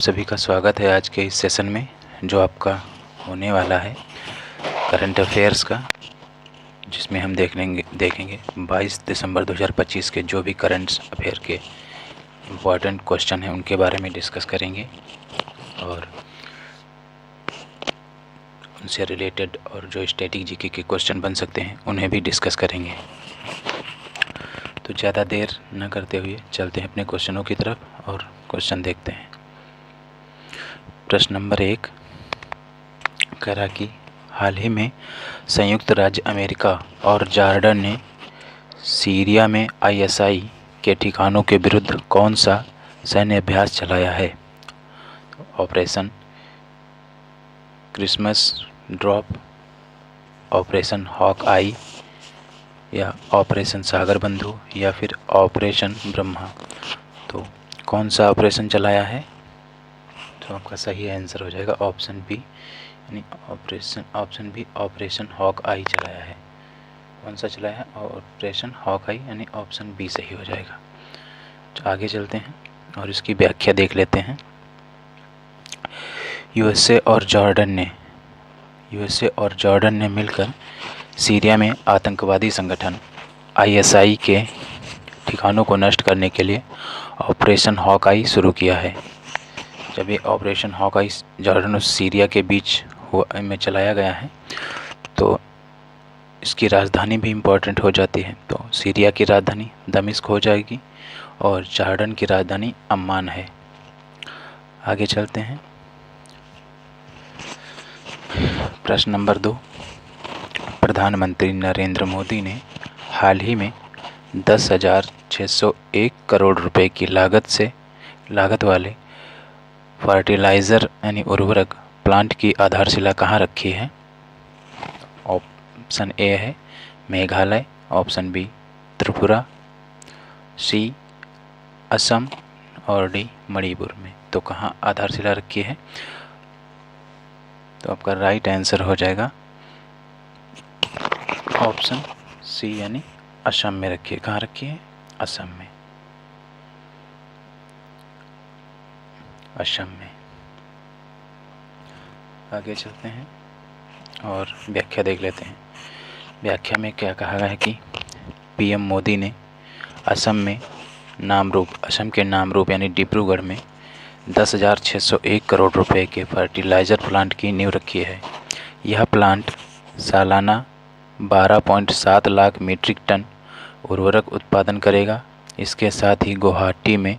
सभी का स्वागत है आज के इस सेशन में जो आपका होने वाला है करंट अफेयर्स का, जिसमें हम देखेंगे 22 दिसंबर 2025 के जो भी करंट अफेयर के इम्पोर्टेंट क्वेश्चन हैं उनके बारे में डिस्कस करेंगे और उनसे रिलेटेड और जो स्टैटिक जीके के क्वेश्चन बन सकते हैं उन्हें भी डिस्कस करेंगे। तो ज़्यादा देर न करते हुए चलते हैं अपने क्वेश्चनों की तरफ और क्वेश्चन देखते हैं। प्रश्न नंबर 1 कह रहा कि हाल ही में संयुक्त राज्य अमेरिका और जॉर्डन ने सीरिया में आईएसआई के ठिकानों के विरुद्ध कौन सा सैन्य अभ्यास चलाया है? Operation Christmas drop, operation hawk eye, या ऑपरेशन सागर बंधु, या फिर ऑपरेशन ब्रह्मा। तो कौन सा ऑपरेशन चलाया है? तो आपका सही आंसर हो जाएगा ऑप्शन बी, यानी ऑप्शन बी ऑपरेशन हॉक आई चलाया है। कौन सा चलाया है? ऑपरेशन हॉक आई, यानी ऑप्शन बी सही हो जाएगा। तो आगे चलते हैं और इसकी व्याख्या देख लेते हैं। यूएसए और जॉर्डन ने मिलकर सीरिया में आतंकवादी संगठन आईएसआई के ठिकानों को नष्ट करने के लिए ऑपरेशन हॉक आई शुरू किया है। जब ये ऑपरेशन हॉक आई जॉर्डन और सीरिया के बीच में चलाया गया है तो इसकी राजधानी भी इम्पोर्टेंट हो जाती है। तो सीरिया की राजधानी दमिश्क हो जाएगी और जॉर्डन की राजधानी अम्मान है। आगे चलते हैं। प्रश्न नंबर 2 प्रधानमंत्री नरेंद्र मोदी ने हाल ही में 10,601 करोड़ रुपए की लागत वाले फर्टिलाइज़र यानी उर्वरक प्लांट की आधारशिला कहाँ रखी है? ऑप्शन ए है मेघालय, ऑप्शन बी त्रिपुरा, सी असम और डी मणिपुर में। तो कहाँ आधारशिला रखी है? तो आपका राइट आंसर हो जाएगा ऑप्शन सी, यानी असम में रखी है। कहाँ रखी है? असम में। आगे चलते हैं और व्याख्या देख लेते हैं। व्याख्या में क्या कहा गया है कि पीएम मोदी ने असम के नामरूप यानी डिब्रूगढ़ में 10,601 करोड़ रुपए के फर्टिलाइज़र प्लांट की नींव रखी है। यह प्लांट सालाना 12.7 लाख मीट्रिक टन उर्वरक उत्पादन करेगा। इसके साथ ही गुवाहाटी में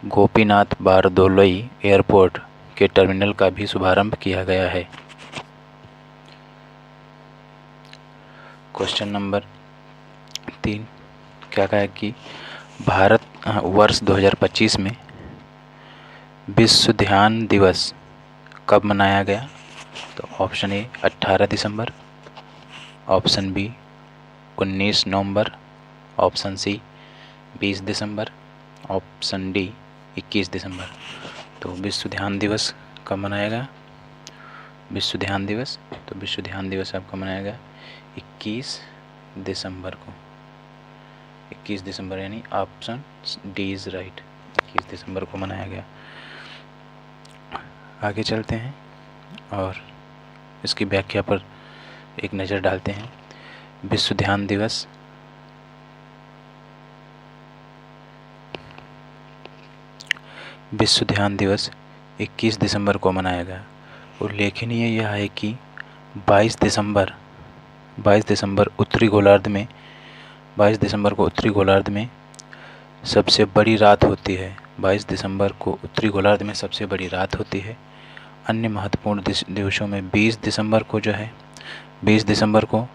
गोपीनाथ बारदोलोई एयरपोर्ट के टर्मिनल का भी शुभारंभ किया गया है। क्वेश्चन नंबर 3 क्या कहा है कि भारत वर्ष 2025 में विश्व ध्यान दिवस कब मनाया गया? तो ऑप्शन ए 18 दिसंबर, ऑप्शन बी 19 नवंबर, ऑप्शन सी 20 दिसंबर, ऑप्शन डी 21 दिसंबर। तो विश्व ध्यान दिवस कब मनाया गया? विश्व ध्यान दिवस आपका मनाया गया 21 दिसंबर को। 21 दिसंबर यानी ऑप्शन डी इज़ राइट, 21 दिसंबर को मनाया गया। आगे चलते हैं और इसकी व्याख्या पर एक नज़र डालते हैं। विश्व ध्यान दिवस विश्व ध्यान दिवस 21 दिसंबर को मनाया गया। उल्लेखनीय यह है कि 22 दिसंबर को उत्तरी गोलार्ध में सबसे बड़ी रात होती है। 22 दिसंबर को उत्तरी गोलार्ध में सबसे बड़ी रात होती है। अन्य महत्वपूर्ण दिवसों में 20 दिसंबर को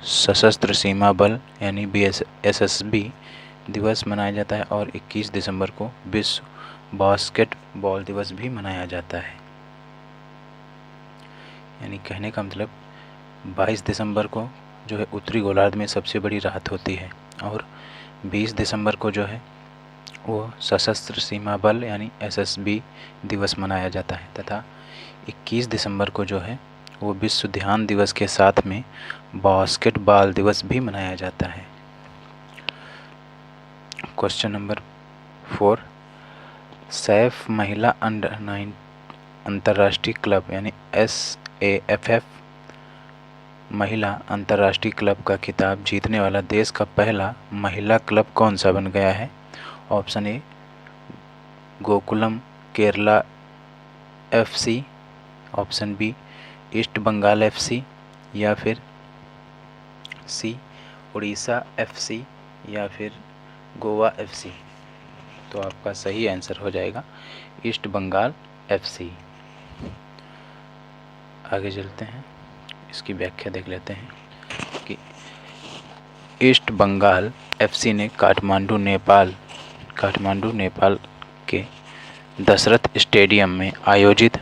सशस्त्र सीमा बल यानी BSSB दिवस मनाया जाता है और 21 दिसंबर को विश्व बास्केटबॉल दिवस भी मनाया जाता है। यानी कहने का मतलब 22 दिसंबर को जो है उत्तरी गोलार्ध में सबसे बड़ी रात होती है और 20 दिसंबर को जो है वो सशस्त्र सीमा बल यानी SSB दिवस मनाया जाता है तथा 21 दिसंबर को जो है वो विश्व ध्यान दिवस के साथ में बास्केटबॉल दिवस भी मनाया जाता है। क्वेश्चन नंबर 4 सैफ महिला अंडर 9 अंतर्राष्ट्रीय क्लब यानी SAFF महिला अंतर्राष्ट्रीय क्लब का खिताब जीतने वाला देश का पहला महिला क्लब कौन सा बन गया है? Option A Gokulam Kerala FC, option B East Bengal FC, या फिर सी उड़ीसा FC, या फिर गोवा FC। तो आपका सही आंसर हो जाएगा ईस्ट बंगाल FC। आगे चलते हैं, इसकी व्याख्या देख लेते हैं कि ईस्ट बंगाल FC ने काठमांडू नेपाल के दशरथ स्टेडियम में आयोजित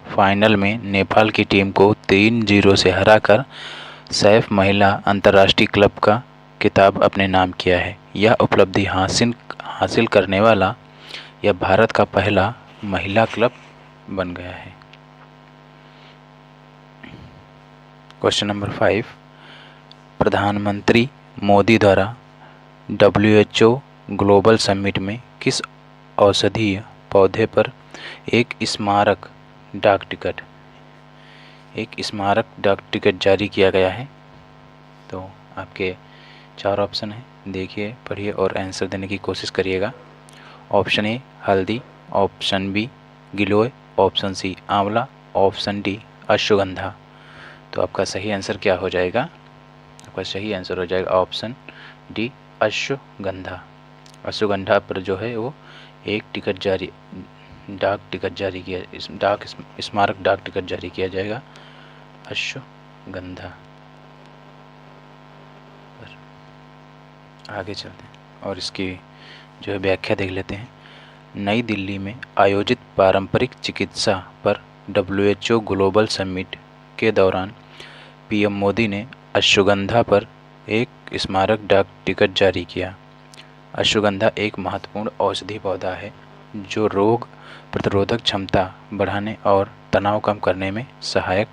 फाइनल में नेपाल की टीम को 3-0 से हराकर सैफ महिला अंतर्राष्ट्रीय क्लब का खिताब अपने नाम किया है। यह उपलब्धि हासिल करने वाला यह भारत का पहला महिला क्लब बन गया है। क्वेश्चन नंबर 5, प्रधानमंत्री मोदी द्वारा WHO ग्लोबल समिट में किस औषधीय पौधे पर एक स्मारक डाक टिकट जारी किया गया है? तो आपके 4 ऑप्शन हैं, देखिए, पढ़िए और आंसर देने की कोशिश करिएगा। ऑप्शन ए हल्दी, ऑप्शन बी गिलोय, ऑप्शन सी आंवला, ऑप्शन डी अश्वगंधा। तो आपका सही आंसर क्या हो जाएगा? आपका सही आंसर हो जाएगा ऑप्शन डी अश्वगंधा। अश्वगंधा पर जो है वो एक स्मारक डाक टिकट जारी किया जाएगा अश्वगंधा पर। आगे चलते हैं और इसकी जो है व्याख्या देख लेते हैं। नई दिल्ली में आयोजित पारंपरिक चिकित्सा पर WHO ग्लोबल समिट के दौरान PM मोदी ने अश्वगंधा पर एक स्मारक डाक टिकट जारी किया। अश्वगंधा एक महत्वपूर्ण औषधीय पौधा है जो रोग प्रतिरोधक क्षमता बढ़ाने और तनाव कम करने में सहायक